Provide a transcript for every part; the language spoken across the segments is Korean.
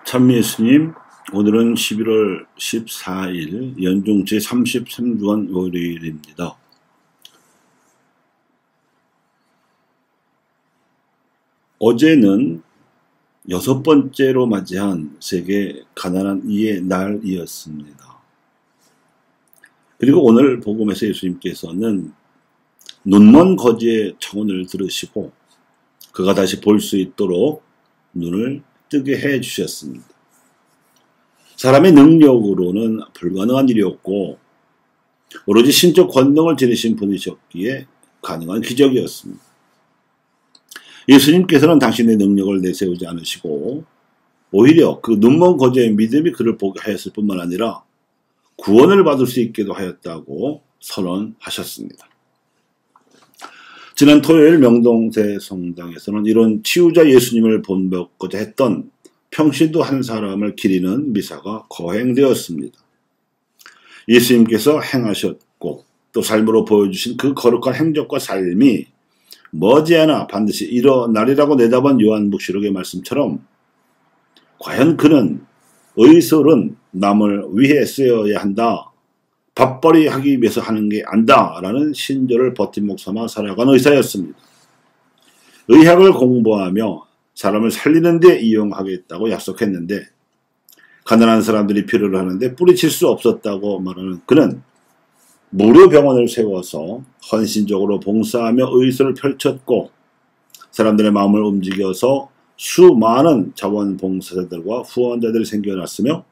참 예수님, 오늘은 11월 14일 연중 제33주간 월요일입니다. 어제는 6번째로 맞이한 세계 가난한 이의 날이었습니다. 그리고 오늘 복음에서 예수님께서는 눈먼 거지의 청혼을 들으시고 그가 다시 볼 수 있도록 눈을 뜨게 해 주셨습니다. 사람의 능력으로는 불가능한 일이었고 오로지 신적 권능을 지니신 분이셨기에 가능한 기적이었습니다. 예수님께서는 당신의 능력을 내세우지 않으시고 오히려 그 눈먼 거지의 믿음이 그를 보게 하였을 뿐만 아니라 구원을 받을 수 있게도 하였다고 선언하셨습니다. 지난 토요일 명동대 성당에서는 이런 치유자 예수님을 본받고자 했던 평신도 한 사람을 기리는 미사가 거행되었습니다. 예수님께서 행하셨고 또 삶으로 보여주신 그 거룩한 행적과 삶이 머지않아 반드시 일어나리라고 내다본 요한복시록의 말씀처럼 과연 그는 의술은 남을 위해 쓰여야 한다, 밥벌이 하기 위해서 하는 게 안다 라는 신조를 버팀목 삼아 살아간 의사였습니다. 의학을 공부하며 사람을 살리는 데 이용하겠다고 약속했는데 가난한 사람들이 필요로 하는데 뿌리칠 수 없었다고 말하는 그는 무료 병원을 세워서 헌신적으로 봉사하며 의술을 펼쳤고 사람들의 마음을 움직여서 수많은 자원봉사자들과 후원자들이 생겨났으며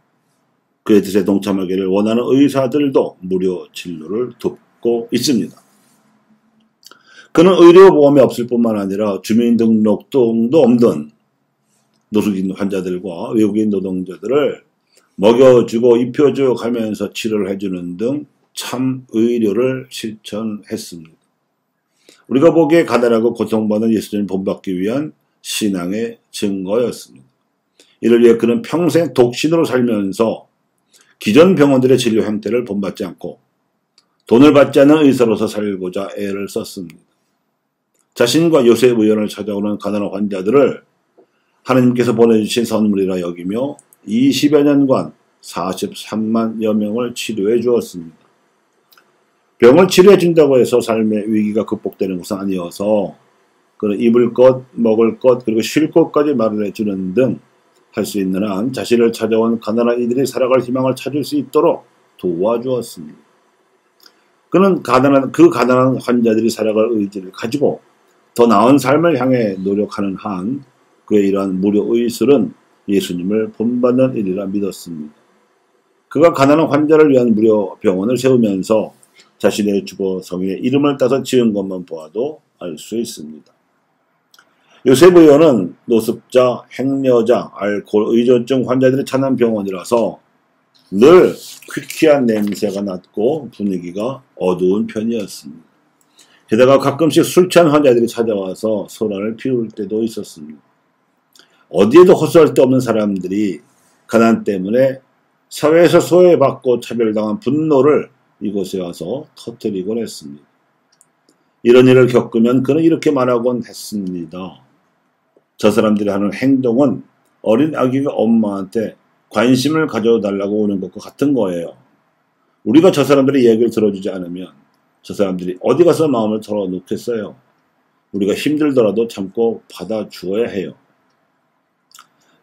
그의 뜻에 동참하기를 원하는 의사들도 무료 진료를 돕고 있습니다. 그는 의료보험이 없을 뿐만 아니라 주민등록증도 없는 노숙인 환자들과 외국인 노동자들을 먹여주고 입혀주고 가면서 치료를 해주는 등 참 의료를 실천했습니다. 우리가 보기에 가난하고 고통받는 예수님을 본받기 위한 신앙의 증거였습니다. 이를 위해 그는 평생 독신으로 살면서 기존 병원들의 진료 형태를 본받지 않고 돈을 받지 않는 의사로서 살고자 애를 썼습니다. 자신과 요셉 의원을 찾아오는 가난한 환자들을 하나님께서 보내주신 선물이라 여기며 20여 년간 43만여 명을 치료해 주었습니다. 병을 치료해 준다고 해서 삶의 위기가 극복되는 것은 아니어서 그는 입을 것, 먹을 것, 그리고 쉴 곳까지 마련해 주는 등 할 수 있는 한 자신을 찾아온 가난한 이들이 살아갈 희망을 찾을 수 있도록 도와주었습니다. 그는 그 가난한 환자들이 살아갈 의지를 가지고 더 나은 삶을 향해 노력하는 한 그의 이러한 무료 의술은 예수님을 본받는 일이라 믿었습니다. 그가 가난한 환자를 위한 무료 병원을 세우면서 자신의 주거 성인의 이름을 따서 지은 것만 보아도 알 수 있습니다. 요셉 의원은 노숙자, 행여자, 알코올 의존증 환자들이 찾는 병원이라서 늘 퀴퀴한 냄새가 났고 분위기가 어두운 편이었습니다. 게다가 가끔씩 술 취한 환자들이 찾아와서 소란을 피울 때도 있었습니다. 어디에도 허수할 데 없는 사람들이 가난 때문에 사회에서 소외받고 차별당한 분노를 이곳에 와서 터뜨리곤 했습니다. 이런 일을 겪으면 그는 이렇게 말하곤 했습니다. 저 사람들이 하는 행동은 어린 아기가 엄마한테 관심을 가져달라고 오는 것과 같은 거예요. 우리가 저 사람들의 이야기를 들어주지 않으면 저 사람들이 어디 가서 마음을 털어놓겠어요. 우리가 힘들더라도 참고 받아주어야 해요.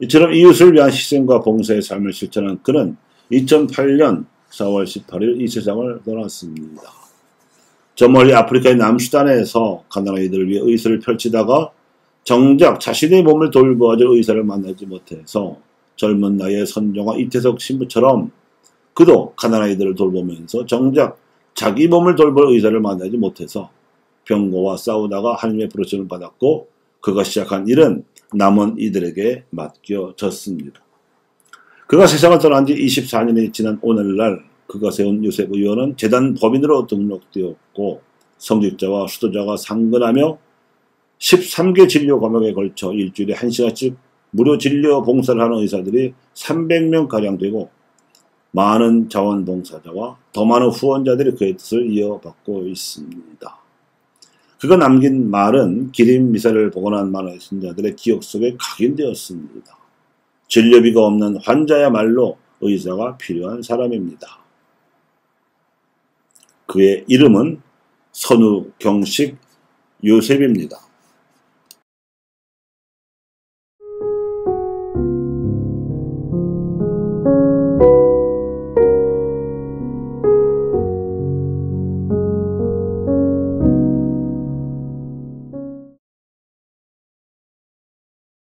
이처럼 이웃을 위한 희생과 봉사의 삶을 실천한 그는 2008년 4월 18일 이 세상을 떠났습니다. 저 멀리 아프리카의 남수단에서 가난한 이들을 위해 의술을 펼치다가 정작 자신의 몸을 돌보아줄 의사를 만나지 못해서 젊은 나이의 선종아 이태석 신부처럼 그도 가난한 이들을 돌보면서 정작 자기 몸을 돌볼 의사를 만나지 못해서 병고와 싸우다가 하나님의 부르심을 받았고 그가 시작한 일은 남은 이들에게 맡겨졌습니다. 그가 세상을 떠난 지 24년이 지난 오늘날 그가 세운 요셉 의원은 재단 법인으로 등록되었고 성직자와 수도자가 상근하며 13개 진료 과목에 걸쳐 일주일에 1시간씩 무료 진료 봉사를 하는 의사들이 300명가량 되고 많은 자원봉사자와 더 많은 후원자들이 그의 뜻을 이어받고 있습니다. 그가 남긴 말은 기림 미사를 복원한 많은 신자들의 기억 속에 각인되었습니다. 진료비가 없는 환자야말로 의사가 필요한 사람입니다. 그의 이름은 선우경식 요셉입니다.